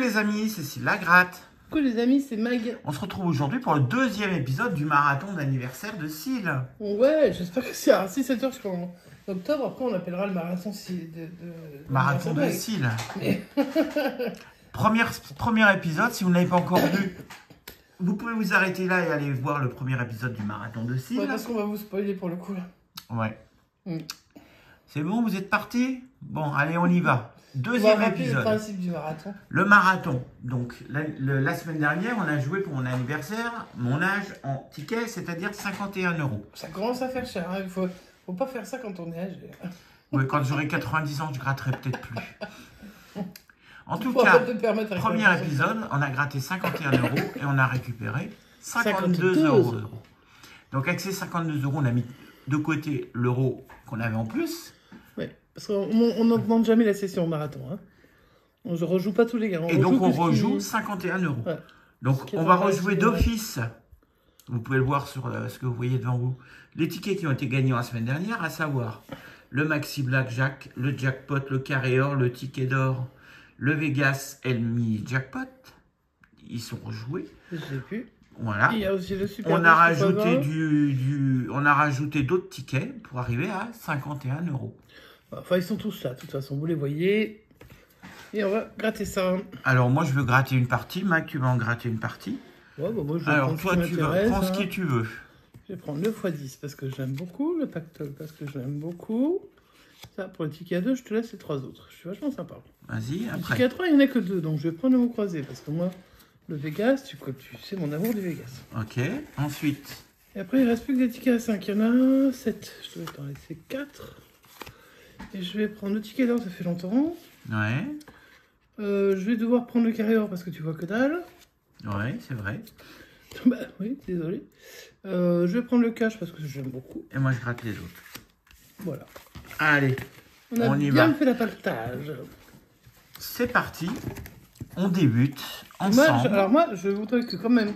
les amis, c'est Cécile Lagratte. Coucou les amis, c'est Mag. On se retrouve aujourd'hui pour le deuxième épisode du marathon d'anniversaire de Cécile. Ouais, j'espère que c'est à 6-7 heures jusqu'en octobre. Après, on appellera le marathon Marathon de Cécile. Mais... premier épisode, si vous ne l'avez pas encore vu, vous pouvez vous arrêter là et aller voir le premier épisode du marathon de Céile. Ouais, parce qu'on va vous spoiler pour le coup là. Ouais. Mm. C'est bon, vous êtes partis? Bon, allez, on y va. On va Deuxième rappeler épisode. le principe du marathon. Le marathon. Donc, la semaine dernière, on a joué pour mon anniversaire, mon âge en ticket, c'est-à-dire 51 €. Ça commence à faire cher. Hein. Faut pas faire ça quand on est âgé. Oui, quand j'aurai 90 ans, je gratterai peut-être plus. En tout Faut cas, pas te permettre avec premier la épisode, on a gratté 51 € et on a récupéré 52 52 €. Donc, avec ces 52 €, on a mis de côté l'euro qu'on avait en plus. Ouais, parce qu'on n'augmente jamais la session au marathon. Hein. On ne rejoue pas tous les gars. Et donc, on rejoue 51 €. Ouais. Donc, on va rejouer d'office. Vous pouvez le voir sur ce que vous voyez devant vous. Les tickets qui ont été gagnés la semaine dernière, à savoir le Maxi Blackjack, le Jackpot, le Carré Or, le Ticket d'Or, le Vegas et le Mini Jackpot. Ils sont rejoués. Je ne sais plus. Voilà. Il y a aussi le Super On a rajouté on a rajouté d'autres tickets pour arriver à 51 €. Enfin, ils sont tous là. De toute façon, vous les voyez. Et on va gratter ça. Alors, moi, je veux gratter une partie. Mac, tu vas en gratter une partie. Ouais, bah moi, je vais Alors, prendre toi, ce qui tu vas m'intéresse, prendre ce hein. que tu veux. Je vais prendre le x10 parce que j'aime beaucoup, le pactole parce que j'aime beaucoup. Ça, pour le ticket à 2, je te laisse les 3 autres. Je suis vachement sympa. Vas-y, Le après. ticket à 3, il n'y en a que 2, donc je vais prendre le mot croisé parce que moi, le Vegas, tu sais mon amour du Vegas. Ok. Ensuite, Et après, il ne reste plus que des tickets à 5. Il y en a 7. Je dois t'en laisser 4. Et je vais prendre le ticket d'or, ça fait longtemps. ouais. Je vais devoir prendre le carré or parce que tu vois que dalle. Ouais, c'est vrai. Bah oui, désolé. Je vais prendre le cash parce que j'aime beaucoup. Et moi, je gratte les autres. Voilà. Allez, On a on y bien va. fait la partage. C'est parti. On débute Moi, ensemble. alors moi, je voudrais que quand même,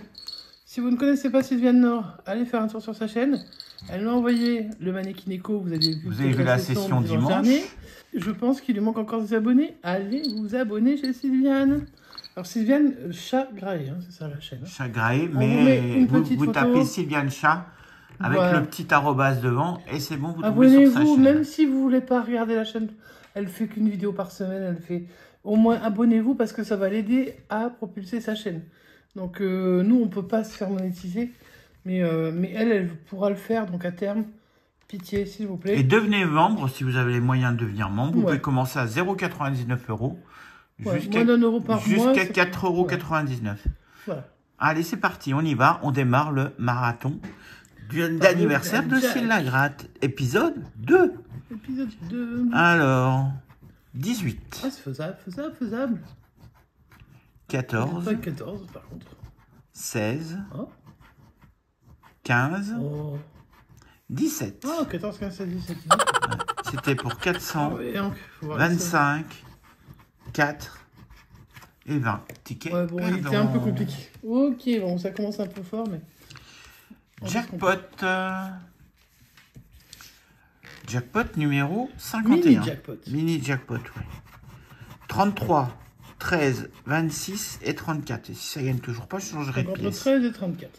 si vous ne connaissez pas Sylviane Nord, allez faire un tour sur sa chaîne. Elle m'a envoyé le mannequin écho, vous avez vu la session dimanche. dernier. Je pense qu'il lui manque encore des abonnés. Allez vous abonner chez Sylviane. Alors Sylviane Chat Graé, hein, c'est ça la chaîne. Chat graé, On vous met mais une vous petite photo. tapez Sylviane Chat avec Voilà. le petit arrobas devant et c'est bon, vous tombez sur sa Abonnez-vous, chaîne. même si vous voulez pas regarder la chaîne. Elle fait qu'une vidéo par semaine. Elle fait au moins abonnez-vous parce que ça va l'aider à propulser sa chaîne. Donc nous, on peut pas se faire monétiser, mais elle pourra le faire. Donc à terme, pitié, s'il vous plaît. Et devenez membre si vous avez les moyens de devenir membre. Vous Ouais. pouvez commencer à 0,99 € Ouais, jusqu'à moins d'1 € par mois. jusqu'à ça 4,99 €. Voilà. Allez, c'est parti, on y va. On démarre le marathon d'anniversaire de Jack. Cécile Lagratte. Épisode 2. Épisode 2. Alors, 18, Ah, c'est faisable. 14, Pas 14 par contre. 16, Oh. 15, Oh. 17. Oh, 14, 15, 16, 17. C'était pour Ah 400, ouais, donc, faut voir ça. 25, 4 et 20. Ticket Ouais, bon, il était perdant. un peu compliqué. Ok, bon, ça commence un peu fort, mais... Jackpot. Jackpot numéro 51. Mini jackpot. Mini jackpot, oui. 33, 13, 26 et 34. Et si ça gagne toujours pas, je changerai de Entre pièce. 13 et 34.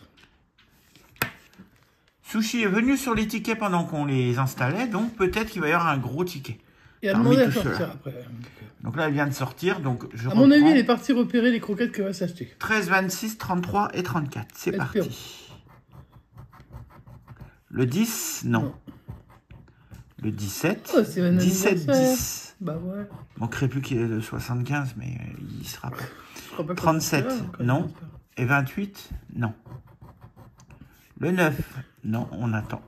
Sushi est venu sur les tickets pendant qu'on les installait, donc peut-être qu'il va y avoir un gros ticket. Et à Parmi demander à tout sortir cela. après. Donc là, elle vient de sortir, donc je À mon avis, reprends. il est parti repérer les croquettes que va s'acheter. 13, 26, 33 et 34. C'est Espérons. parti. Le 10, non. Non. Le 17, Oh, c'est un 17, anniversaire. 10. Bah ouais. Il manquerait plus qu'il ait le 75, mais il sera pas. Je crois pas que 37, ça se fera, non. Et 28, non. Le 9, non, on attend.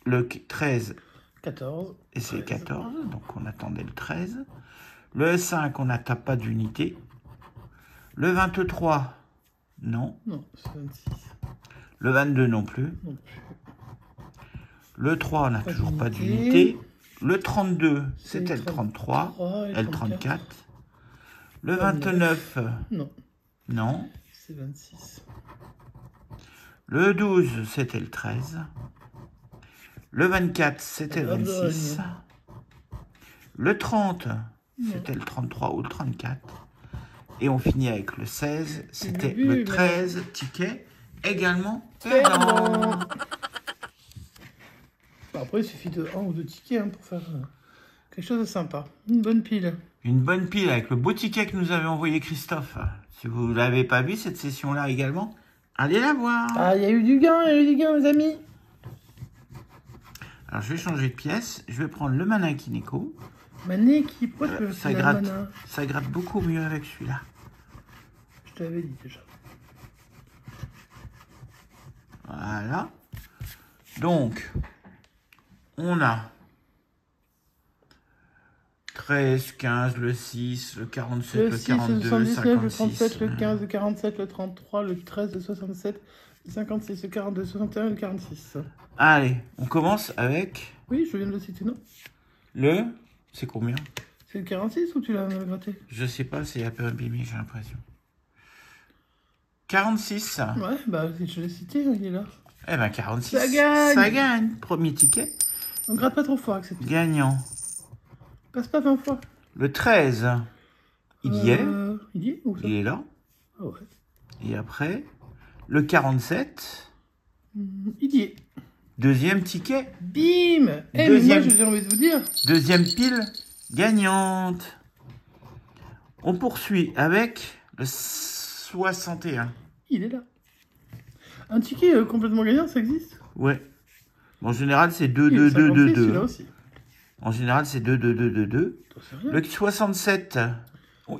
Le 13, 14. et c'est 13. 14, donc on attendait le 13. Le 5, on n'attend pas d'unité. Le 23, non. Non, c'est 26. Le 22 non plus. Non plus. Le 3, on n'a Pas toujours pas d'unité. d'unité. Le 32, C'est c'était le 33. 33 Et le 34. Le 29, Non, non. c'est 26. Le 12, c'était le 13. Le 24, c'était le 26. Le 30, c'était le 33 ou le 34. Et on finit avec le 16. C'était début, le 13 ticket également perdant. perdant. Bah, après, il suffit de 1 ou 2 tickets hein, pour faire quelque chose de sympa. Une bonne pile. Une bonne pile avec le beau ticket que nous avait envoyé Christophe. Si vous ne l'avez pas vu, cette session-là également, allez la voir. Ah, il y a eu du gain, les amis. Alors, je vais changer de pièce. Je vais prendre le Mana Kineko. Mané qui... Pourquoi tu veux Ça faire gratte, Mana? ça gratte beaucoup mieux avec celui-là. Je t'avais dit déjà. Voilà. Donc, on a 13, 15, le 6, le 47, Le le 6, 42, le le 79, le 56. 37, le 15, le 47, le 33, le 13, le 67, le 56, le 42, le 61 et le 46. Allez, on commence avec Oui, je viens de le citer, non? le... C'est combien? C'est le 46 ou tu l'as mal gratté? Je sais pas, c'est un peu abîmé, j'ai l'impression. 46. Ouais, bah je l'ai cité, il est là. Eh ben 46. Ça gagne. Ça gagne. Premier ticket. On gratte pas trop fort avec cette... Gagnant. Passe pas 20 fois. Le 13. Il y est. Il y est ou ça? Il est là. Ah ouais. Et après, le 47. Il y est. Deuxième ticket. Bim. Eh, mais Deuxième. moi j'ai envie de vous dire. Deuxième pile gagnante. On poursuit avec le 61. Il est là. Un ticket complètement gagnant, ça existe? Ouais. En général, c'est 2, Il est 2, 2, 2, 56, celui-là 2. aussi. En général, c'est 2, 2, 2, 2, 2. T'en sais rien. Le 67,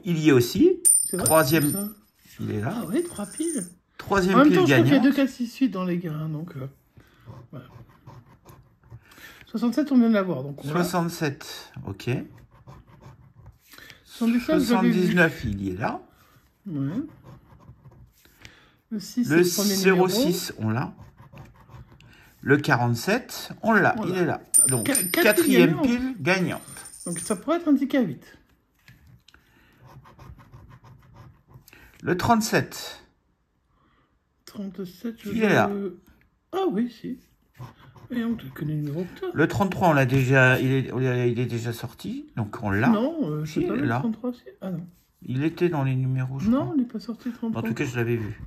il y est aussi. C'est vrai, Troisième, c'est ça. il est là. Ah ouais, 3 piles. Troisième En même pile temps, je crois qu'il y a gagnante. 2 4 6 8 dans les gains, donc voilà. 67, on vient de l'avoir, donc on l'a. 67, ok. 77, je l'avais vu. 79, il y est là. Ouais. Le 6, Le c'est le premier numéro. 06, on l'a. Le 47, on l'a, Voilà. il est là. Donc, Quatre quatrième piles pile gagnante. Donc ça pourrait être un ticket à 8. Le 37, 37, je Il est là. Ah oui, si. Et on te connaît le numéro que toi. le 33, on l'a déjà, il est déjà sorti, donc on l'a. Non, je Si, sais pas, il est le là. 33 aussi. Ah non. Il était dans les numéros, je Non, crois. il n'est pas sorti le 33. En tout cas, je l'avais vu.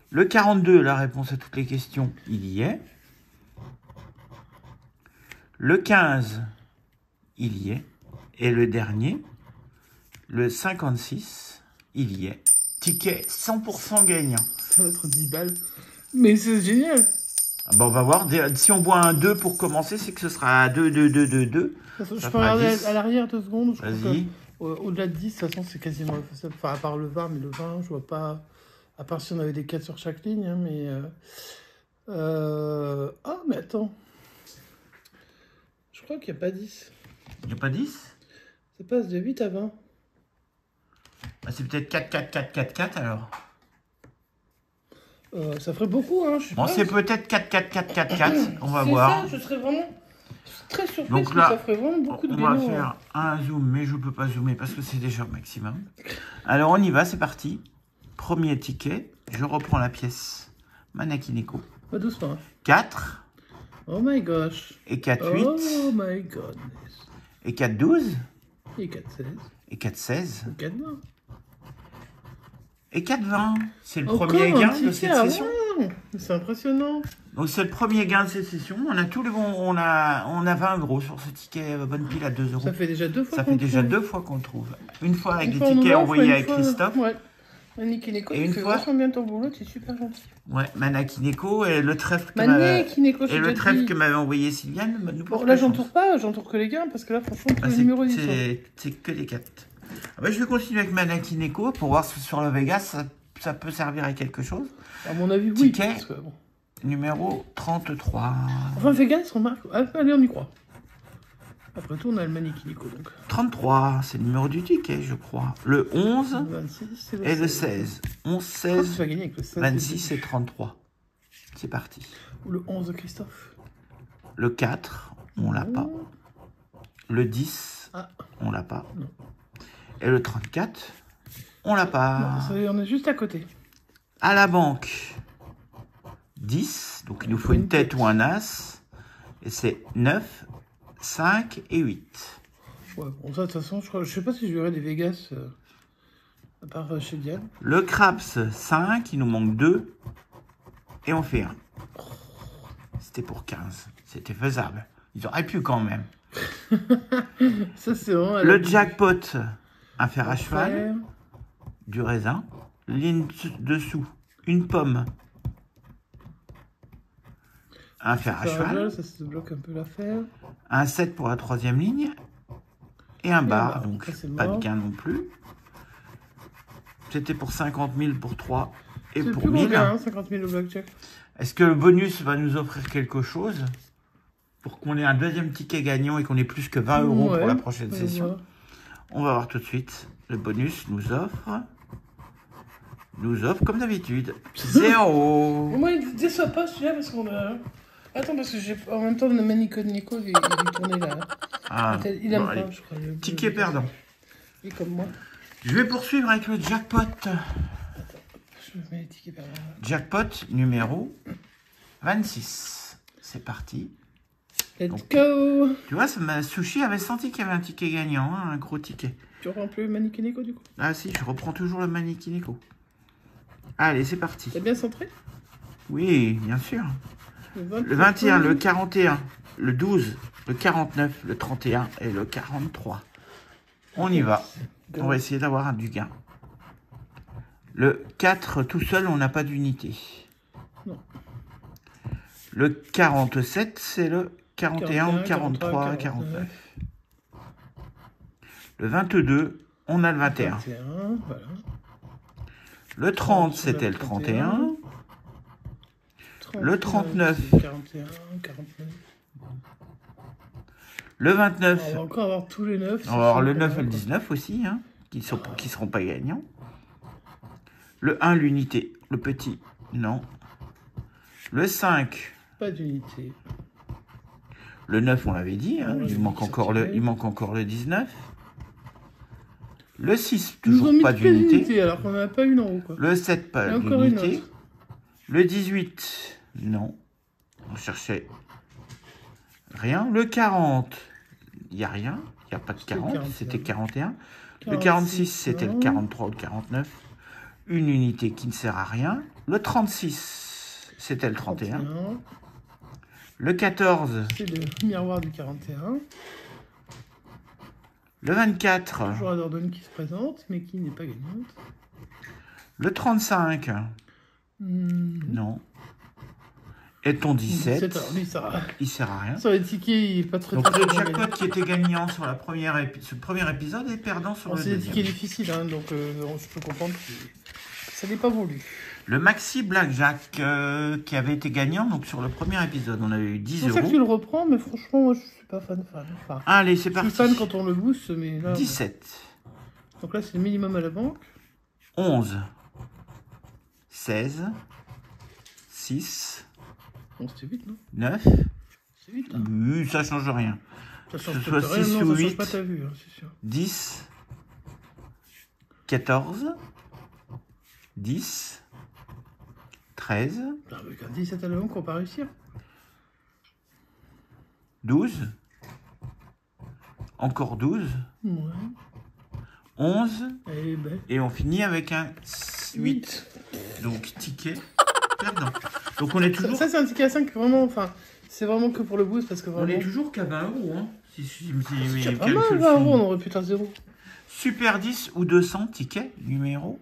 Le 42, la réponse à toutes les questions, il y est. Le 15, il y est. Et le dernier, le 56, il y est. Ticket 100% gagnant. Ça va être 10 balles. Mais c'est génial. Ah ben, on va voir. Si on boit un 2 pour commencer, c'est que ce sera 2, 2, 2, 2, 2. De toute façon, je Ça peux fera regarder 10. à l'arrière 2 secondes. Je crois Vas-y. que, au-delà de 10, de toute façon, c'est quasiment... Enfin, à part le 20, mais le 20, je vois pas... À part si on avait des 4 sur chaque ligne, hein, mais... Ah, mais attends. Je crois qu'il n'y a pas 10. Il n'y a pas 10? Ça passe de 8 à 20. Bah, c'est peut-être 4, 4, 4, 4, 4 alors. Ça ferait beaucoup, hein, je sais Bon, pas. c'est peut-être 4, 4, 4, 4, 4. On va C'est voir. ça, je serais vraiment très surprise Donc que là, ça ferait vraiment beaucoup de On va gagnants. faire un zoom, mais je ne peux pas zoomer parce que c'est déjà le maximum. Alors, on y va, c'est parti. Premier ticket. Je reprends la pièce Mana Kineko. Pas doucement. Hein. 4 Oh my gosh. et 4, 8 Oh my goodness. et 4, 12 Et 4, 16. et 4, 16 Et 4, 20. et 4, 20. C'est le Encore premier un gain ticket de cette à session. 20. C'est impressionnant. Donc, c'est le premier gain de cette session. On a tous les bons. On a 20 gros sur ce ticket bonne pile à 2 euros. Ça fait déjà 2 fois Ça qu'on fait déjà trouve. 2 fois qu'on le trouve. Une fois avec Une les fois on tickets en offre, envoyés une avec fois- Christophe. Ouais. Mané Kineko, Et tu une fais fois- vachement bien ton boulot, tu es super gentil. Ouais, Mana Kineko et le trèfle que Mané m'avait Kineko, et je le te trèfle dis. que m'avait envoyé Sylviane nous Bon, porte là, chance. j'entoure pas, j'entoure que les gains, parce que là, franchement, tous Ah, les numéros d'histoire. c'est que des 4. Ah bah, je vais continuer avec Mana Kineko pour voir si sur le Vegas ça peut servir à quelque chose. À mon avis, oui. Ticket. Parce que, bon. Numéro 33. Enfin, Vegas, remarque. Ah, allez, on y croit. Après tout, on a le Mané Kineko, donc. 33, c'est le numéro du ticket, je crois. Le 11 Le 26, c'est et le 16. 11, Je crois que tu 16, vas gagner avec le 16. 26 et 33. C'est parti. Ou le 11 de Christophe. Le 4, on l'a pas. Le 10, Ah. on l'a pas. Non. Et le 34, on l'a pas. Non, ça, on est juste à côté. À la banque, 10. Donc il nous faut une tête ou un as. Et c'est 9, 5 et 8. Ouais, bon, ça, de toute façon, je sais pas si je verrai des Vegas À part chez Diane. Le craps 5, il nous manque 2. Et on fait 1. C'était pour 15. C'était faisable. Ils auraient pu quand même. Ça, c'est vraiment... Le jackpot, un fer à cheval, du raisin, ligne dessous, une pomme, un fer à cheval, ça se bloque un peu l'affaire. un 7 pour la 3e ligne, et un bar, donc ça, pas de gain non plus. C'était pour 50 000 pour 3 et pour plus 1000. Gain, 50 000 au blackjack. Est-ce que le bonus va nous offrir quelque chose pour qu'on ait un 2e ticket gagnant et qu'on ait plus que 20 € pour la prochaine session? On va voir tout de suite. Le bonus nous offre comme d'habitude 0. Et moi, il ne déçoit pas celui-là parce qu'on a... Attends, parce que j'ai en même temps le Manico de Nico, il est tourné là. Ah, il aime bon, pas, allez. je crois. Ticket perdant. Et comme moi. Je vais poursuivre avec le jackpot. Attends, je mets les tickets perdants. Jackpot numéro 26. C'est parti. Let's go. Tu vois, Sushi avait senti qu'il y avait un ticket gagnant, hein, un gros ticket. Tu reprends plus le Manico Nico du coup? Ah si, je reprends toujours le Manico Nico. Allez, c'est parti. T'as bien centré? Oui, bien sûr. Le 21, le 41, le 12, le 49, le 31 et le 43. On y va. On va essayer d'avoir du gain. Le 4, tout seul, on n'a pas d'unité. Non. Le 47, c'est le 41, 43, 49. Le 22, on a le 21. 21, voilà. Le 30, c'était le 31. Le 39. 41, 49. Le 29. On va encore avoir tous les 9. On va avoir le 9 et le 19 aussi, hein, qui seront pas gagnants. Le 1, l'unité. Le petit, non. Le 5. Pas d'unité. Le 9, on l'avait dit, hein, il manque encore le 19. Le 6, toujours pas d'unité. Alors qu'on n'en a pas une en haut, quoi. Le 7, pas d'unité. Le 18, non. On cherchait rien. Le 40, il n'y a rien. Il n'y a pas de 40, c'était 41. Le 46, c'était le 43 ou le 49. Une unité qui ne sert à rien. Le 36, c'était le 31. Le 14, c'est le miroir du 41. Le 24. Toujours un Dordogne qui se présente, mais qui n'est pas gagnante. Le 35. Non. Et ton 17. 17 alors, lui, ça... Il sert à rien. Sur les tickets, il n'est pas très... Donc le jackpot qui était gagnant sur ce premier épisode est perdant sur le deuxième. C'est des tickets difficiles, hein, donc je peux comprendre que ça n'est pas voulu. Le Maxi Blackjack qui avait été gagnant donc sur le premier épisode, on avait eu 10 €. C'est pour ça que tu le reprends, mais franchement, moi, je suis pas fan. Enfin, allez, c'est parti. Je suis fan quand on le booste, mais là... 17. Donc là, c'est le minimum à la banque. 11. 16. 6. Bon, c'était 8, non? 9. C'est 8, là. Oui, ça change rien. Ça change soit 6 ou 8. Pas ta vue, hein, c'est sûr. 10. 14. 10. 13. Avec un 17 à la banque, on va pas réussir. 12. Encore 12. Ouais. 11. Et, ben. Et on finit avec un 8. Donc, ticket perdant. Donc, on est toujours... Ça, c'est un ticket à 5, vraiment, enfin, c'est vraiment que pour le boost, parce que vraiment... On est toujours qu'à 20 €, hein. Si c'est pas mal, 20 €, on aurait pu être à 0. Super 10 ou 200, ticket numéro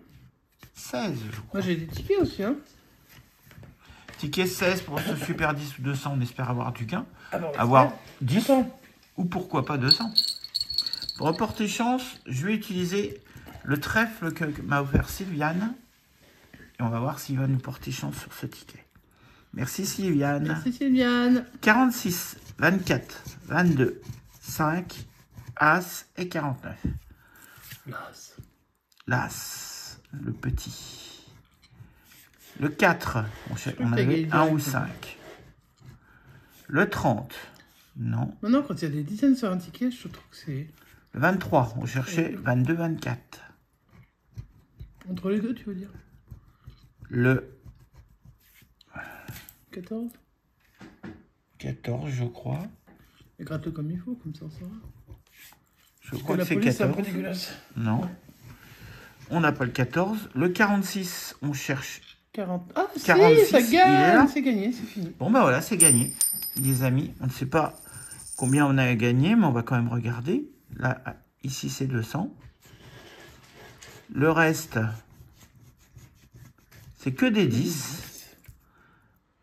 16, je crois. Moi, j'ai des tickets aussi, hein. Ticket 16 pour ce Super 10 ou 200, on espère avoir du gain. Alors, avoir 10 attends. Ou pourquoi pas 200. Pour reporter chance, je vais utiliser le trèfle que m'a offert Sylviane. Et on va voir s'il va nous porter chance sur ce ticket. Merci Sylviane. Merci Sylviane. 46, 24, 22, 5, As et 49. L'As. L'As, le petit. Le 4, on avait 1 ou 5. Le 30, non. Maintenant, quand il y a des dizaines sur un ticket, je trouve que c'est... Le 23, on cherchait 22, 24. Entre les deux, tu veux dire? Le 14. 14, je crois. Et gratte-le comme il faut, comme ça on saura. Je crois que c'est 14. C'est un peu dégueulasse. Non. On n'a pas le 14. Le 46, on cherche. 40. Ah, 46, si, ça il est là. gagne. C'est gagné, c'est fini. Bon, bah voilà, c'est gagné. Les amis, on ne sait pas combien on a gagné, mais on va quand même regarder. Là, ici, c'est 200. Le reste, c'est que des 10.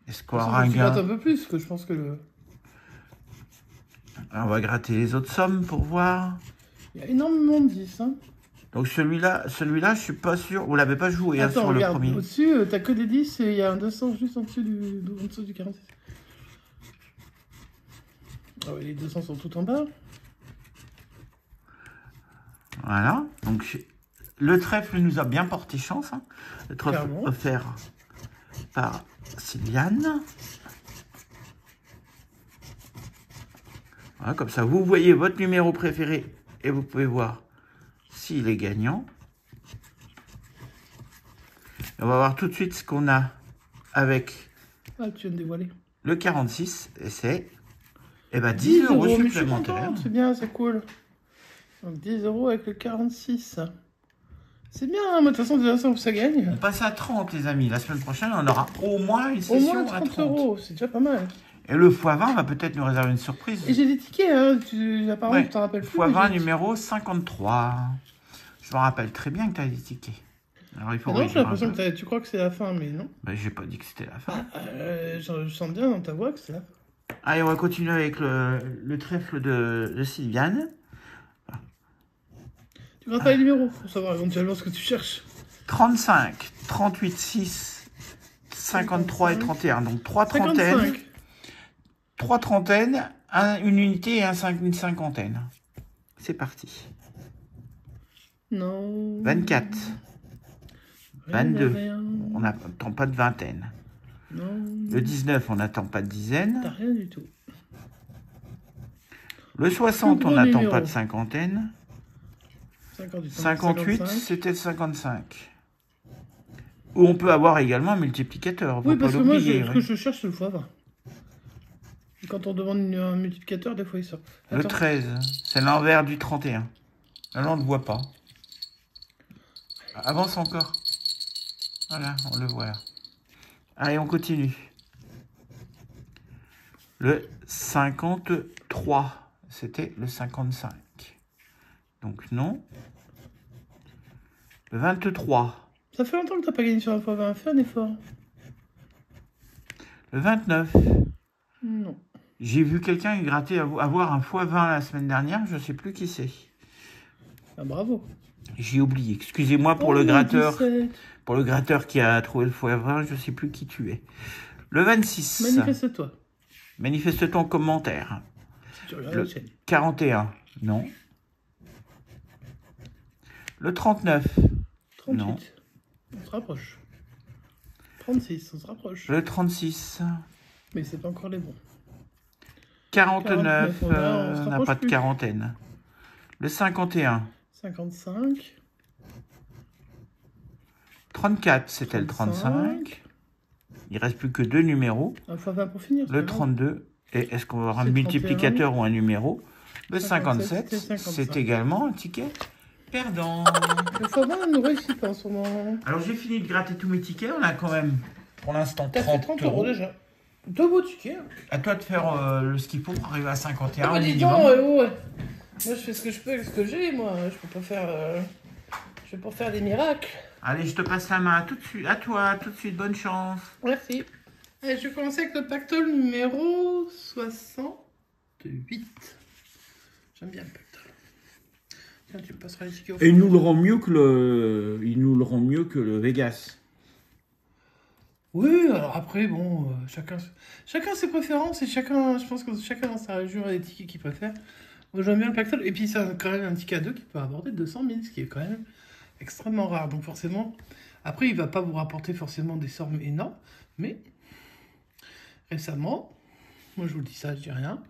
Est-ce qu'on aura un Tu grattes gain? un peu plus, que je pense que le... On va gratter les autres sommes pour voir. Il y a énormément de 10, hein. Donc celui-là, je suis pas sûr. Vous l'avez pas joué hein, Attends, sur regarde, le premier. au-dessus, t'as que des 10 et il y a un 200 juste en dessous du 46. Ah ouais, les 200 sont tout en bas. Voilà. Donc le trèfle nous a bien porté chance. Hein. Le trèfle Clairement. offert par Sylviane. Voilà, comme ça, vous voyez votre numéro préféré et vous pouvez voir s'il est gagnant. On va voir tout de suite ce qu'on a avec Ah, tu viens de dévoiler. le 46 et c'est 10 euros mais je suis supplémentaires. content, c'est bien, c'est cool. Donc 10 euros avec le 46. C'est bien, hein, mais de toute façon, déjà, ça gagne. On passe à 30 les amis. La semaine prochaine, on aura au moins une Au session moins à 30 30 euros, c'est déjà pas mal. Et le x20 va peut-être nous réserver une surprise. Et j'ai des tickets, hein, apparemment, Ouais. tu t'en rappelles plus. x20 mais numéro 53. Je me rappelle très bien que tu as des tickets. Alors il faut non, j'ai réduire un l'impression peu. que tu crois que c'est la fin, mais non. Ben, j'ai pas dit que c'était la fin. Je sens bien dans ta voix que c'est la fin. Allez, on va continuer avec le trèfle de Sylviane. Tu grattes pas les numéros pour savoir éventuellement ce que tu cherches. 35, 38, 6, 53 et 31. Donc 3 trentaines. 55. 3 trentaines, une unité et une cinquantaine. C'est parti. Non. 24. Rien, 22. rien. On n'attend pas de vingtaine. Non. Le 19, on n'attend pas de T'as dizaine. rien du tout. Le 60, Plus on gros n'attend numéro. pas de cinquantaine. 58, 55. c'était le 55. Ou on peut avoir également un multiplicateur. Faut Oui, pas parce que moi, l'oublier, ce ouais. que je cherche, c'est le x20. Et quand on demande un multiplicateur, des fois, il sort. Le Attends. 13, c'est l'envers du 31. Là, on ne le voit pas. Avance encore. Voilà, on le voit là. Allez, on continue. Le 53, c'était le 55. Donc non. Le 23. Ça fait longtemps que t'as pas gagné sur un x20. Fais un effort. Le 29. Non. J'ai vu quelqu'un gratter avoir un x20 la semaine dernière. Je ne sais plus qui c'est. Ah, bravo. J'ai oublié. Excusez-moi pour Oh, le gratteur. 17. Pour le gratteur qui a trouvé le x20, je ne sais plus qui tu es. Le 26. Manifeste-toi. Manifeste-toi en commentaire. Si tu regardes Le la chaîne. 41. Non. Le 39. 38. Non. On se rapproche. 36, on se rapproche. Le 36. Mais c'est pas encore les bons. 49. 49, on se n'a rapproche pas de plus. quarantaine. Le 51. 55. 34, c'était le 35. Il reste plus que 2 numéros. Un x20 pour finir. c'est Le pas grave. 32. Et est-ce qu'on va avoir un C'est multiplicateur ou un numéro? Le 57, 57, c'était c'est 55. également un ticket perdant. Le x20 ne réussit pas en ce moment. Alors j'ai fini de gratter tous mes tickets. On a quand même, pour l'instant, T'as fait 30 30 euros déjà. Deux beaux tickets. Hein. À toi de faire ce qu'il faut pour arriver à 51 Ah bah dis minimum. donc, ouais. Moi je fais ce que je peux avec ce que j'ai, moi. Je peux pas faire... Je vais pas faire des miracles. Allez, je te passe la main tout de suite. À toi, tout de suite. Bonne chance. Merci. Allez, je vais commencer avec le pactole numéro 68. J'aime bien le pactole. Tiens, tu me passeras les tickets au Et il fond. nous le rend mieux que le Vegas. Oui, alors après, bon, chacun ses préférences et je pense que chacun dans sa région a des tickets qu'il préfère. Moi, j'aime bien le pactole. Et puis, c'est quand même un ticket à 2 qui peut aborder 200 000, ce qui est quand même extrêmement rare. Donc, forcément, après, il va pas vous rapporter forcément des sommes énormes. Mais, récemment, moi, je vous le dis ça, je dis rien,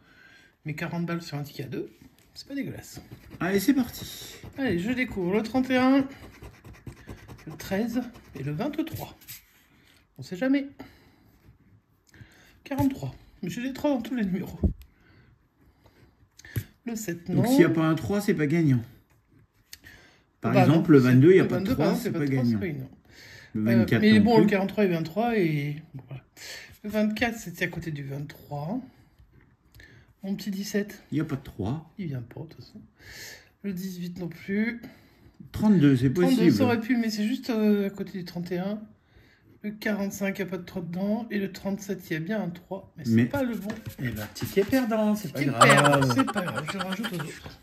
mais 40 balles sur un ticket à 2, c'est pas dégueulasse. Allez, c'est parti. Allez, je découvre le 31, le 13 et le 23. On sait jamais. 43. Mais j'ai des 3 dans tous les numéros. Le 7, non. Donc s'il n'y a pas un 3, c'est pas gagnant. Par Bah, exemple, non, le 22, il n'y a le pas de 22, 3, par exemple, c'est il y a pas de 3, gagnant. c'est non. Le 24 Mais non bon, plus. le 43 et 23 et bon, voilà. Le 24, c'était à côté du 23. Mon petit 17, Il n'y a pas de 3. il vient pas de toute façon. Le 18 non plus. 32, c'est 32, possible. ça aurait pu, mais c'est juste à côté du 31. Le 45, il n'y a pas de 3 dedans. Et le 37, il y a bien un 3, mais c'est pas le bon. Eh ben, ticket perdant, c'est pas Qui grave. perd, c'est pas grave, je le rajoute aux autres.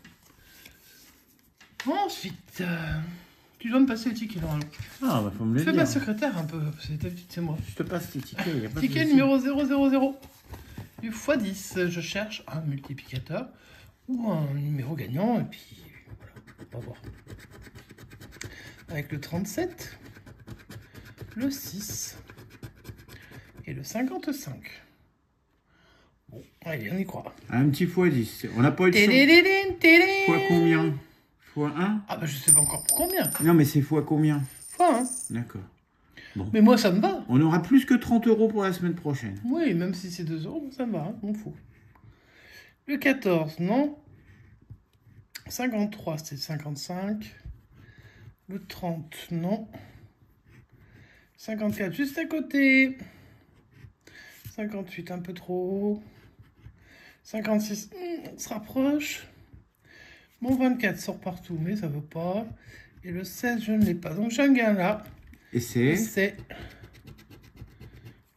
Ensuite, tu dois me passer le ticket normalement. Ah, bah, faut me le Fais dire. ma secrétaire un peu, c'est d'habitude c'est moi. Je te passe tes tickets, il n'y a pas de Ticket souci. numéro 000 du x10. Je cherche un multiplicateur ou un numéro gagnant et puis voilà, on va voir. Avec le 37, le 6 et le 55. Bon, allez, on y croit. Un petit x10. On n'a pas eu de chance. Téléléline, télé. Fois combien? Fois 1? Ah bah je sais pas encore pour combien. Non, mais c'est fois combien? Fois, hein. D'accord. Mais moi ça me va. On aura plus que 30 € pour la semaine prochaine. Oui, même si c'est 2 euros, ça me va, hein, m'en fout. Le 14, non. 53, c'est 55. Le 30, non. 54, juste à côté. 58, un peu trop haut. 56, on se rapproche. Mon 24 sort partout, mais ça veut pas. Et le 16, je ne l'ai pas. Donc j'ai un gain là. Et c'est? C'est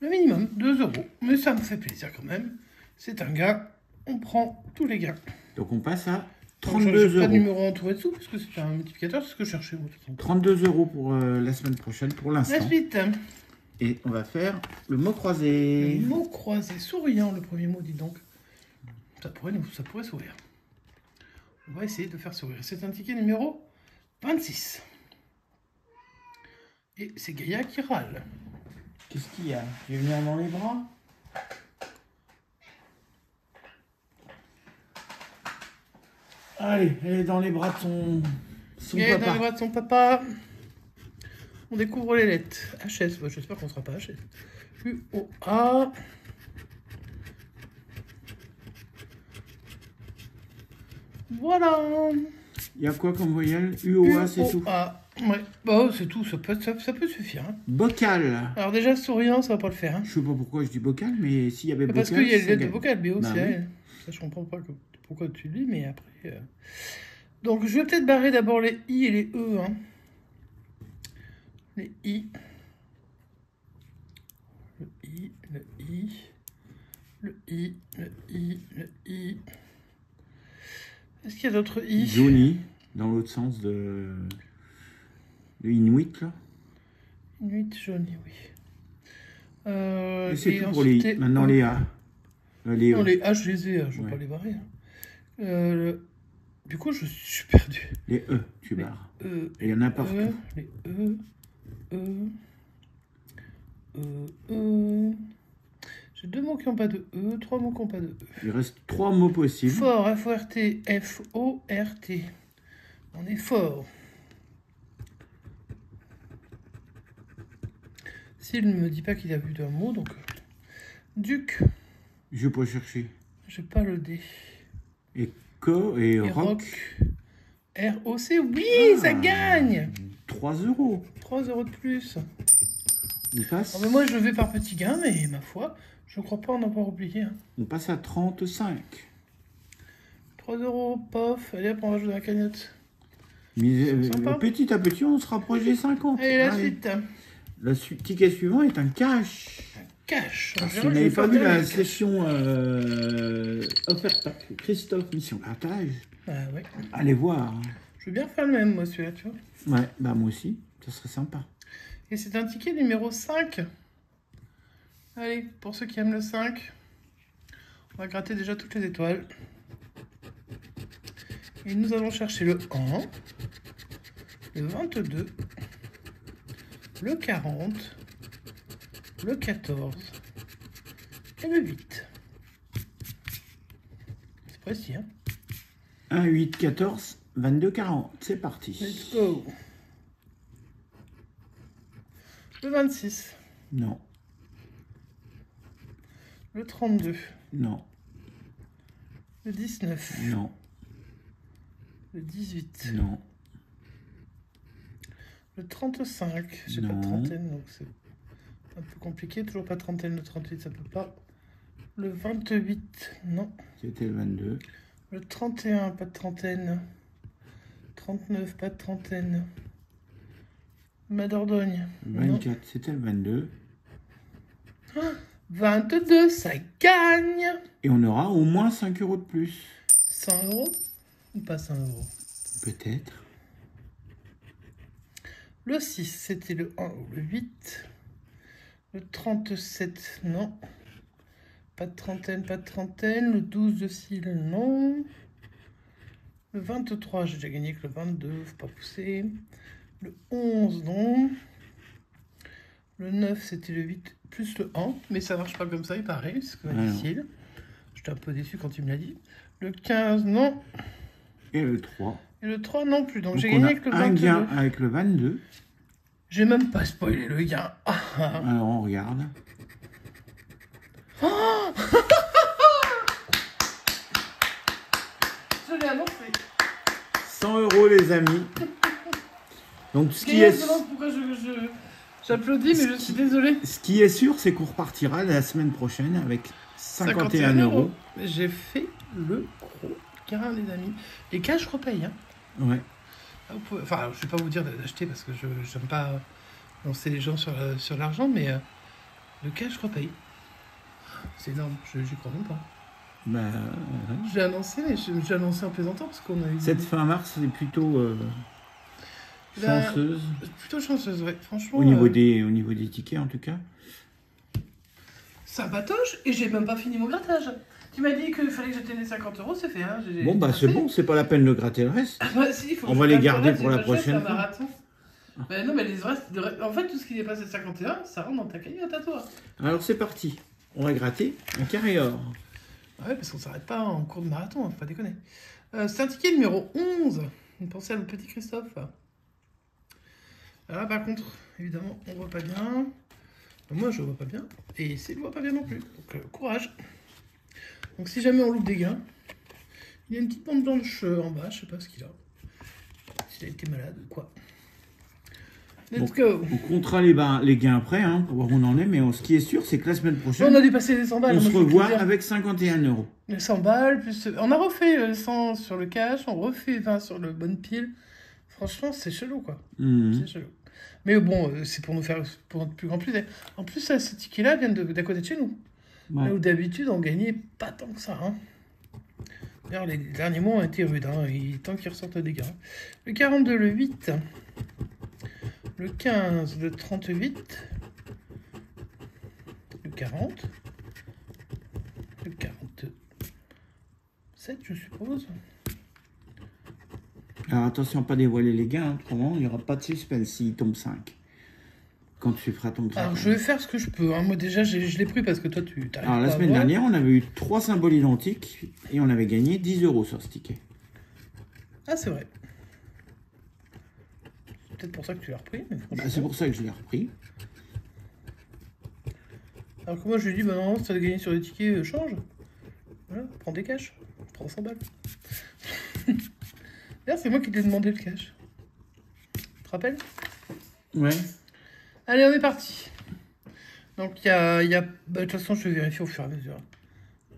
le minimum, 2 euros. Mais ça me fait plaisir quand même. C'est un gain. On prend tous les gains. Donc on passe à Donc, j'ai 32 pas de €. numéro en tout et dessous, parce que c'est un multiplicateur, c'est ce que je cherchais. Moi, de toute façon. 32 € pour la semaine prochaine, pour La l'instant. suite. Et on va faire le mot Le croisé. mot croisé, souriant, le premier mot, dis donc. Ça pourrait sourire. On va essayer de faire sourire. C'est un ticket numéro 26. Et c'est Gaïa qui râle. Qu'est-ce qu'il y a? Je vais venir dans les bras? Allez, elle est dans les bras de son Gaïa dans papa. les bras de son papa. On découvre les lettres. HS, bah, j'espère qu'on ne sera pas HS. U-O-A. Voilà. Il y a quoi comme voyelle? UOA, c'est tout. U-O-A. Ouais, bah, c'est tout, ça peut suffire. Hein. Bocal. Alors déjà, souriant, ça va pas le faire. Hein. Je sais pas pourquoi je dis bocal, mais s'il y avait bocal... Parce qu'il y a les ça lettres de gagne. vocal, BO, Bah c'est oui. elle. Ça, je comprends pas pourquoi tu le dis, mais après... Donc, je vais peut-être barrer d'abord les I et les E. Hein. Les I. Le I, le I. Le I, le I, le I. Est-ce qu'il y a d'autres I? Johnny, dans l'autre sens de Inuit, là. Inuit, Johnny, oui. Et c'est tout pour ensuite, les I. Maintenant, les A. Les E. Non, les H, je les ai, je ne vais Ouais. pas les barrer. Hein. Du coup, je suis perdu. Les E, tu barres. E, Et il y en a partout. les E. J'ai 2 mots qui n'ont pas de E, 3 mots qui n'ont pas de E. Il reste 3 mots possibles. Fort, F-O-R-T, F-O-R-T. On est fort. S'il ne me dit pas qu'il a vu d'un mot, donc... Duc, Je vais pas chercher. j'ai pas le D. Et Co et Et Rock. R-O-C, oui, ça gagne 3 €. 3 euros de plus. On passe, Mais moi, je vais par petits gains, mais ma foi, je ne crois pas en avoir oublié. Hein. on passe à 35. 3 euros, pof. Allez, hop, on rajoute dans la cagnotte. Mais, Sympa. petit à petit, on se rapproche des 50. Allez, la Allez. suite. Le ticket suivant est un cash. Cash. Alors, En si général, vous je n'avez vais pas faire vu bien la le cash. session offerte par Christophe Mission Partage, Ah ouais. allez voir. Je veux bien faire le même, moi, celui-là, tu vois. Ouais, bah moi aussi, ça serait sympa. Et c'est un ticket numéro 5. Allez, pour ceux qui aiment le 5, on va gratter déjà toutes les étoiles. Et nous allons chercher le 1, le 22, le 40, le 14 et le 8. C'est précis, hein? 1, 8, 14, 22, 40. C'est parti. Let's go. Le 26, Non, le 32, non, le 19, non, le 18, non, Le 35, j'ai pas de Non. trentaine, donc c'est un peu compliqué. Toujours pas de trentaine, le 38, ça peut pas. Le 28, non. C'était le 22. Le 31, pas de trentaine. 39, pas de trentaine. Ma Dordogne. Le 24, c'était le 22. 22, ça gagne. Et on aura au moins 5 € de plus. 100 € ou pas 100 €? Peut-être. Le 6, c'était le 1 ou le 8. Le 37, non. Pas de trentaine, pas de trentaine. Le 12 de Cile, non. Le 23, j'ai déjà gagné que le 22, faut pas pousser. Le 11, non. Le 9, c'était le 8 plus le 1. Mais ça marche pas comme ça, il paraît, c'est ce que m'a dit Cile. J'étais un peu déçu quand il me l'a dit. Le 15, non. Et le 3. Et le 3 non plus. Donc j'ai on gagné a avec le un 22. gain avec le 22. J'ai même pas spoilé le gain. Alors on regarde. Je l'ai annoncé. 100 € les amis. Donc ce qui, Pourquoi j'applaudis, mais je suis désolée. ce qui est sûr, c'est qu'on repartira la semaine prochaine avec 51 €. J'ai fait le gros gain, les amis. Les cas, je repaye. Hein. Ouais. Enfin, je vais pas vous dire d'acheter parce que je n'aime pas lancer les gens sur l'argent, mais le cas, je repaye. C'est énorme, j'y crois même pas. Bah, Je l'ai annoncé, mais j'ai annoncé en plaisantant parce qu'on a eu... cette fin mars est plutôt chanceuse. Plutôt chanceuse, ouais. Franchement... Au niveau des tickets, en tout cas. Ça patoche et j'ai même pas fini mon grattage. Tu m'as dit qu'il fallait que j'atteigne 50 €, c'est fait. Hein. Bon, bah c'est bon, c'est pas la peine de gratter le reste. Bah, si, on va les garder pour la prochaine fois. Marathon. Bah, non, mais les restes, en fait, tout ce qui dépasse les 51, ça rentre dans ta cagnotte à toi. Alors c'est parti. On va gratter un carré or. Ouais, parce qu'on s'arrête pas en cours de marathon, faut pas déconner. C'est un ticket numéro 11. Une pensée à le petit Christophe. Là, par contre, évidemment, on voit pas bien. Moi, je vois pas bien. Et Céline voit pas bien non plus. Donc, courage. Donc, si jamais on loupe des gains, il y a une petite bande blanche en bas. Je sais pas ce qu'il a. S'il a été malade ou quoi. Let's go. On comptera les gains après, hein, pour voir où on en est. Mais ce qui est sûr, c'est que la semaine prochaine, On a dû passer les 100 balles. on se revoit avec 51 €. Les 100 balles, plus... On a refait 100 sur le cash, on refait 20 sur le bonne pile. Franchement, c'est chelou, quoi. C'est chelou. Mais bon, c'est pour nous faire pour notre plus grand plaisir. En plus, ce ticket-là vient d'à côté de chez nous. Ouais. Là où d'habitude, on gagnait pas tant que ça. Hein. D'ailleurs, les derniers mois ont été rudes. Hein, et tant qu'ils ressortent des gains. Le 42, le 8. Le 15, le 38. Le 40. Le 47, je suppose. Alors attention à ne pas dévoiler les gains, autrement il n'y aura pas de suspense s'il tombe 5. Quand tu feras ton 5. Alors je vais faire ce que je peux. Hein. Moi déjà, je l'ai pris parce que toi, tu t'arrives pas. Alors la semaine dernière, on avait eu 3 symboles identiques et on avait gagné 10 € sur ce ticket. Ah, c'est vrai. C'est peut-être pour ça que tu l'as repris. Bah, c'est pour ça que je l'ai repris. Alors que moi, je lui ai dit, bah non, si tu as gagné sur les tickets, change. Voilà, prends des cash. Prends 100 balles. D'ailleurs, c'est moi qui t'ai demandé le cash. Tu te rappelles? Ouais. Allez, on est parti. Donc, il y a... Bah, de toute façon, je vais vérifier au fur et à mesure.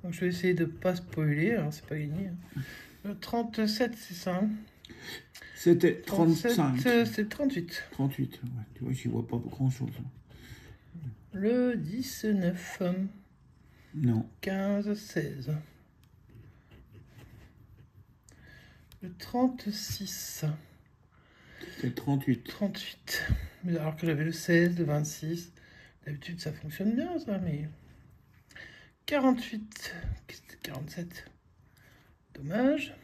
Donc, je vais essayer de ne pas spoiler. Alors, c'est pas gagné. Hein. Le 37, c'est ça. Hein. C'était 35. C'est 38. 38, ouais. Tu vois, j'y vois pas grand-chose. Le 19. Non. 15, 16. Le 36. C'est 38. 38. Mais alors que j'avais le 16, le 26. D'habitude, ça fonctionne bien, ça, mais... 48. C'était 47. Dommage.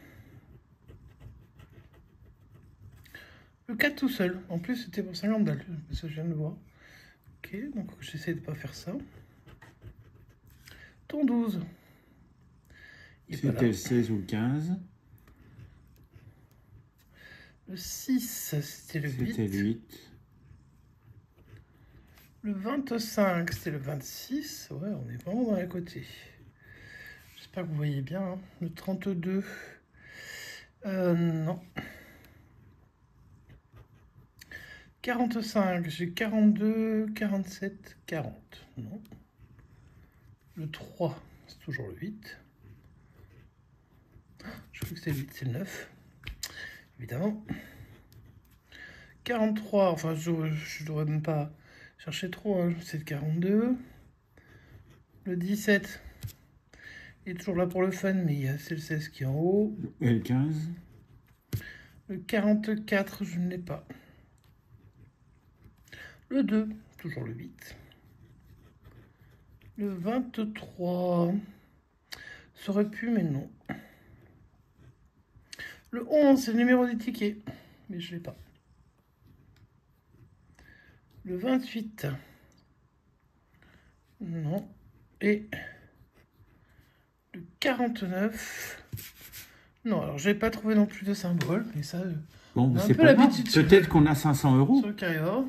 Le 4 tout seul. En plus, c'était pour 50 balles. Ça, je viens de voir. Ok, donc j'essaie de pas faire ça. Ton 12. C'était le 16 ou le 15. Le 6, c'était le 8. C'était le 8. Le 25, c'était le 26. Ouais, on est vraiment dans la côté. J'espère que vous voyez bien. Hein. Le 32. Non. 45, j'ai 42, 47, 40. Non. Le 3, c'est toujours le 8. Je crois que c'est le 8, c'est le 9. Évidemment. 43, enfin je devrais même pas chercher trop, hein. C'est le 42. Le 17 est toujours là pour le fun, mais c'est le 16 qui est en haut. Et le 15. Le 44, je ne l'ai pas. Le 2, toujours le 8. Le 23, ça aurait pu, mais non. Le 11, c'est le numéro des tickets, mais je ne l'ai pas. Le 28, non. Et le 49, non. Alors, je n'ai pas trouvé non plus de symbole, mais ça, Bon, on a un c'est peu pas grave. l'habitude sur Peut-être qu'on a 500 euros. le carrière.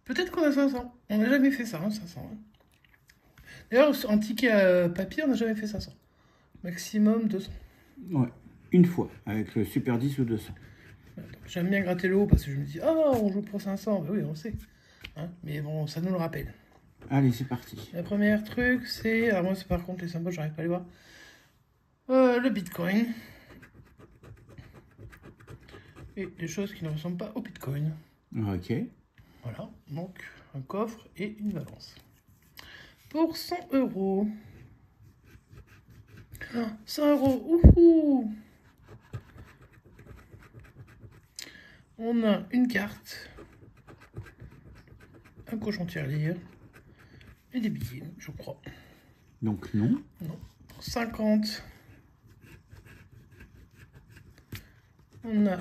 Peut-être qu'on a 500. On n'a jamais fait ça, hein, 500. Hein. D'ailleurs, en ticket à papier, on n'a jamais fait 500. Maximum 200. Ouais, une fois, avec le Super 10 ou 200. J'aime bien gratter le haut parce que je me dis, on joue pour 500. Bah oui, on sait. Hein, mais bon, ça nous le rappelle. Allez, c'est parti. La première truc, c'est... Alors moi, c'est par contre les symboles, j'arrive pas à les voir. Le Bitcoin. Et des choses qui ne ressemblent pas au Bitcoin. Ok. Voilà, donc un coffre et une balance. Pour 100 euros. 100 euros, ouhou! On a une carte, un cochon tirelire et des billets, je crois. Donc non. Non. Pour 50. On a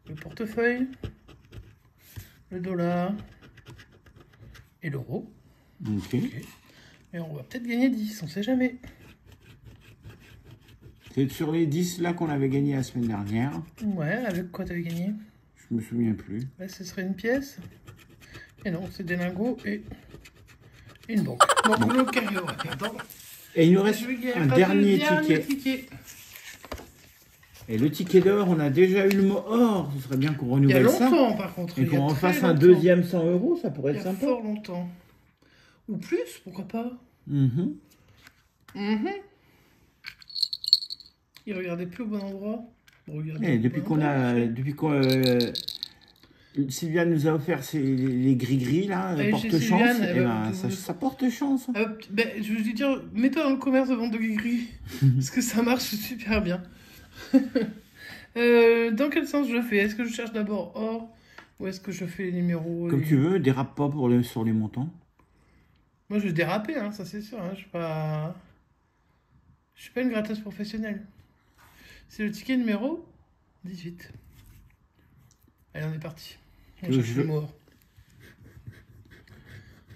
le portefeuille, le dollar et l'euro. Ok. Et on va peut-être gagner 10, on sait jamais. C'est sur les 10 là qu'on avait gagné la semaine dernière. Ouais, avec quoi t'avais gagné? Je me souviens plus. Là, ce serait une pièce. Et non, c'est des lingots et une banque. Donc le carré, on va perdre. Et il nous reste Je vais gagner un dernier ticket. Et le ticket d'or, on a déjà eu le mot or. Ce serait bien qu'on Il y a renouvelle ça. longtemps, par contre. Et il y a qu'on en très fasse un longtemps. deuxième 100 euros, ça pourrait Il y être a sympa. fort longtemps. Ou plus, pourquoi pas. Mhm. Il regardait plus au bon endroit. Regardez Et au depuis bon qu'on endroit. a, Sylviane nous a offert les gris-gris là, Allez, porte chez chance. Sylviane, Et ben, ça porte chance. Ben, je veux dire, mets-toi dans le commerce de vente de gris-gris. Parce que ça marche super bien. Dans quel sens je fais? Est-ce que je cherche d'abord or ou est-ce que je fais les numéros? Comme tu veux, dérape pas sur les montants. Moi, je vais déraper, hein, ça c'est sûr. Hein, je suis pas une gratteuse professionnelle. C'est le ticket numéro 18. Allez, on est parti. On cherche le mot or.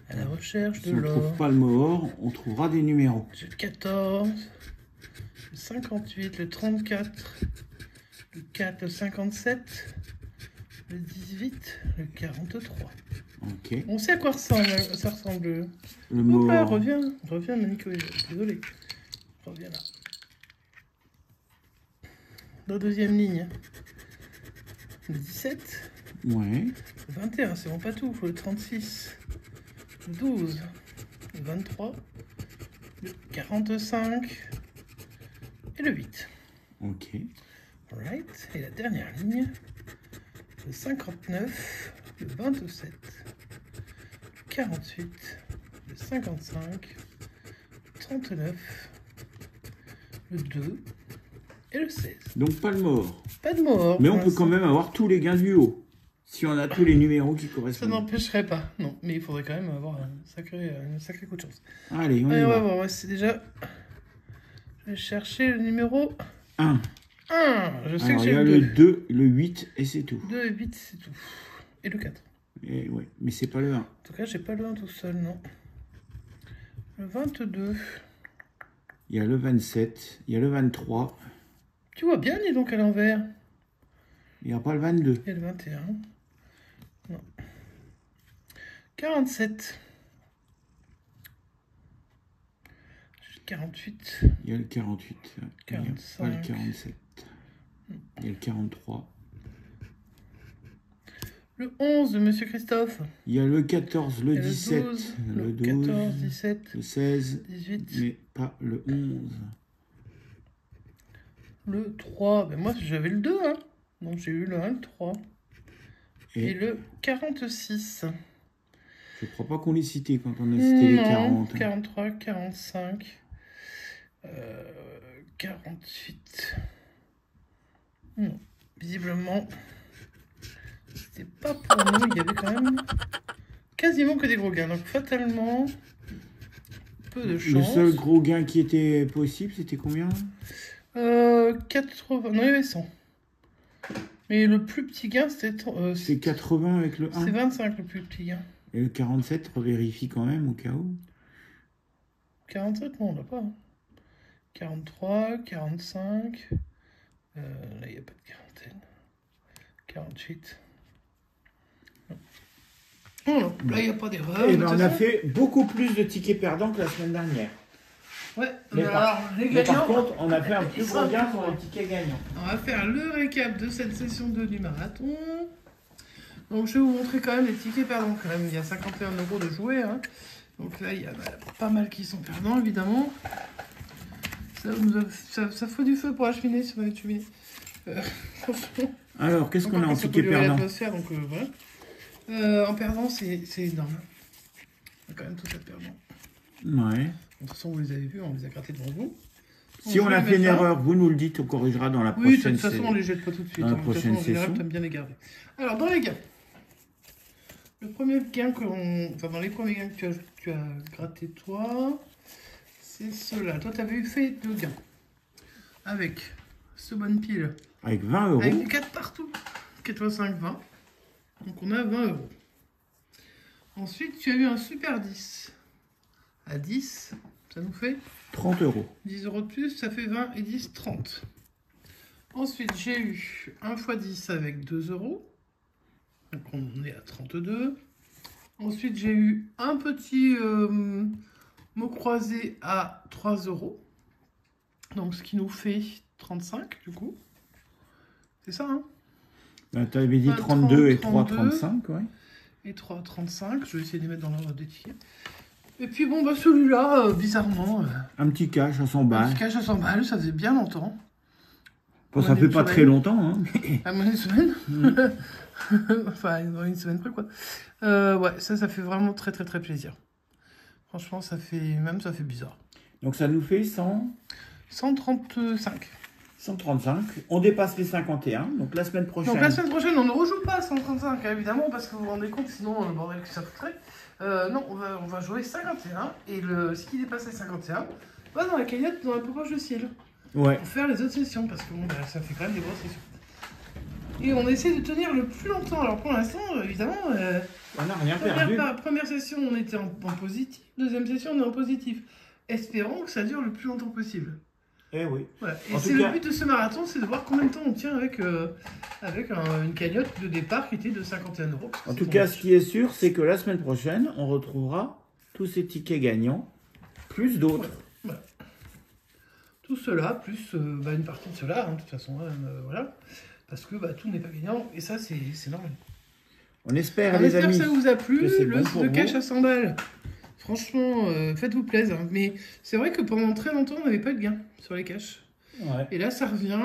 À la recherche Si de on ne trouve l'or. pas le mot or, on trouvera des numéros. J'ai le 14, le 58, le 34, le 4, le 57, le 18, le 43. Ok. On sait à quoi ça ressemble. Le mot Hop là, or. reviens, Manico. Désolé. Reviens là. La deuxième ligne. Le 17, Ouais. le 21, c'est bon pas tout. Il faut le 36, le 12, le 23, le 45 et le 8. Ok. Alright. Et la dernière ligne, le 59, le 27, le 48, le 55, le 39, le 2 et le 16. Donc pas le mot or. Pas de mort. Mais on peut quand même avoir tous les gains du haut. Si on a tous les numéros qui Ça correspondent. n'empêcherait pas. Non, mais il faudrait quand même avoir un sacré coup de chance. Allez, on y Allez, on va va. voir. Ouais, c'est déjà... Je vais chercher le numéro 1. 1. Je sais Alors que il y j'ai a le le 2. 2, le 8 et c'est tout. 2 et 8, c'est tout. Et le 4. Et ouais, mais c'est pas le 1. En tout cas, j'ai pas le 1 tout seul, non. Le 22. Il y a le 27, il y a le 23, Tu vois bien, dis donc, à l'envers. il n'y a pas le 22. Et le 21. Non. 47. 48. Il y a le 48. Il n'y a pas le 45. 47. Il y a le 43. Le 11 de Monsieur Christophe. Il y a le 14, le Et 17, le 14, 17, le 16, 18. mais pas le 11. Le 3. Ben moi, j'avais le 2, hein. Donc, j'ai eu le 1, le 3. Et le 46. Je crois pas qu'on les citait quand on a cité les 40. 43, 45, 48. Non, visiblement, c'était pas pour nous. Il y avait quand même quasiment que des gros gains. Donc, fatalement, peu de chance. Le seul gros gain qui était possible, c'était combien? 80. Non, il y avait 100. Mais le plus petit gain, c'était... c'est 80 avec le 1. C'est 25 le plus petit gain. Et le 47, revérifie quand même au cas où. 47, non, on l'a pas. 43, 45. Là, il n'y a pas de quarantaine. 48. Non, non, là, il n'y a pas d'erreur. Et ben, on a fait beaucoup plus de tickets perdants que la semaine dernière. Ouais, Mais les par gagnants. contre, on a fait un plus gros gain sur les tickets gagnants. On va faire le récap de cette session 2 du marathon. Donc, je vais vous montrer quand même les tickets perdants. Quand même, il y a 51 € de jouets. Hein. Donc là, il y a pas mal qui sont perdants, évidemment. Ça fout du feu pour la cheminée sur notre cheminée. Alors, qu'est-ce qu'on a en tickets perdants? Donc, voilà. En perdant, c'est énorme. On a quand même tout ça de perdant. Ouais. De toute façon, vous les avez vus, on les a grattés devant vous. Si on a fait une erreur, vous nous le dites, on corrigera dans la prochaine session. Oui, de toute façon, on les jette pas tout de suite. Dans la prochaine session. On aime bien les garder. Alors, dans les gains. Le premier gain Enfin, dans les premiers gains que tu as gratté toi, c'est ceux-là. Toi, tu avais fait 2 gains. Avec ce bonne pile. Avec 20 €. Avec 4 partout. 85, 20. Donc, on a 20 €. Ensuite, tu as eu un super 10. À 10, ça nous fait 30 €. 10 € de plus, ça fait 20 et 10, 30. Ensuite, j'ai eu 1 x 10 avec 2 €. Donc, on est à 32. Ensuite, j'ai eu un petit mot croisé à 3 €. Donc, ce qui nous fait 35, du coup. C'est ça, hein? Tu avais dit 32 et 3, 35, ouais. Et 3, 35. Je vais essayer de les mettre dans l'ordre des tickets. Et puis, bon, bah, celui-là, bizarrement... un petit cash à 100 balles. Un petit cash à 100 balles, ça faisait bien longtemps. Bon, ça fait pas très longtemps, hein. À moins une semaine. Enfin, dans une semaine près, quoi. Ouais, ça fait vraiment très, très, très plaisir. Franchement, ça fait bizarre. Donc, ça nous fait 135. 135. On dépasse les 51. Donc, la semaine prochaine... Donc, la semaine prochaine, on ne rejoue pas à 135, hein, évidemment, parce que vous vous rendez compte, sinon, le bordel que ça foutrait. Non, on va jouer 51. Et ce qui dépasse les 51 va dans la cagnotte, dans la poche de ciel. Ouais. Pour faire les autres sessions, parce que bon, bah, ça fait quand même des grosses sessions. Et on essaie de tenir le plus longtemps. Alors pour l'instant, évidemment, on n'a rien perdu. Première session, on était en positif. Deuxième session, on est en positif. Espérons que ça dure le plus longtemps possible. Eh oui. Voilà. Et c'est le but de ce marathon, c'est de voir combien de temps on tient avec une cagnotte de départ qui était de 51 €. En tout cas, ce qui est sûr, c'est que la semaine prochaine, on retrouvera tous ces tickets gagnants, plus d'autres. Voilà. Tout cela, plus une partie de cela, hein, de toute façon, voilà. Parce que tout n'est pas gagnant, et ça, c'est normal. On espère, les amis, que ça vous a plu, le cash à 100 balles. Franchement, faites-vous plaisir. Hein. Mais c'est vrai que pendant très longtemps, on n'avait pas de gain sur les cash. Ouais. Et là, ça revient.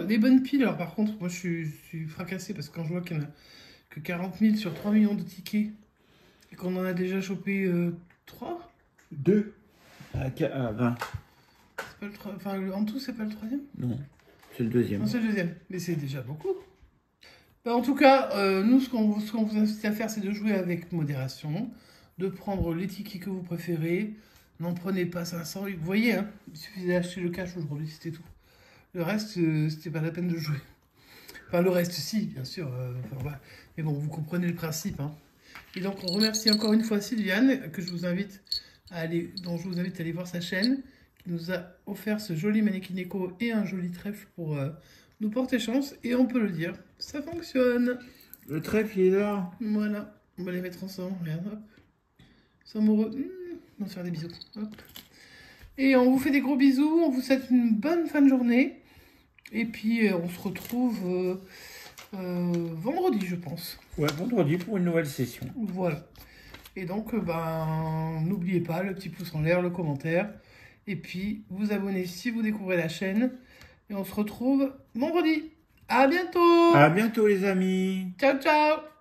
Des bonnes piles. Alors par contre, moi, je suis fracassé parce que quand je vois qu'il n'y en a que 40 000 sur 3 millions de tickets, et qu'on en a déjà chopé 3 2 à 20. C'est pas le 3... Enfin, en tout, c'est pas le troisième? Non, c'est le deuxième. Non, c'est le deuxième. Mais c'est déjà beaucoup. En tout cas, nous, ce qu'on vous incite à faire, c'est de jouer avec modération, de prendre les tickets que vous préférez. N'en prenez pas 500. Vous voyez, hein, il suffisait d'acheter le cash aujourd'hui, c'était tout. Le reste, c'était pas la peine de jouer. Enfin, le reste, si, bien sûr. Voilà. Mais bon, vous comprenez le principe. Hein. Et donc, on remercie encore une fois Sylviane, dont je vous invite à aller voir sa chaîne, qui nous a offert ce joli mannequin éco et un joli trèfle pour nous porter chance. Et on peut le dire, ça fonctionne. Le trèfle, il est là. Voilà, on va les mettre ensemble. Regarde, hop. C'est amoureux. On va se faire des bisous. Hop. Et on vous fait des gros bisous. On vous souhaite une bonne fin de journée. Et puis, on se retrouve vendredi, je pense. Ouais, vendredi pour une nouvelle session. Voilà. Et donc, n'oubliez pas le petit pouce en l'air, le commentaire. Et puis, vous abonnez si vous découvrez la chaîne. Et on se retrouve vendredi. À bientôt. À bientôt les amis. Ciao, ciao.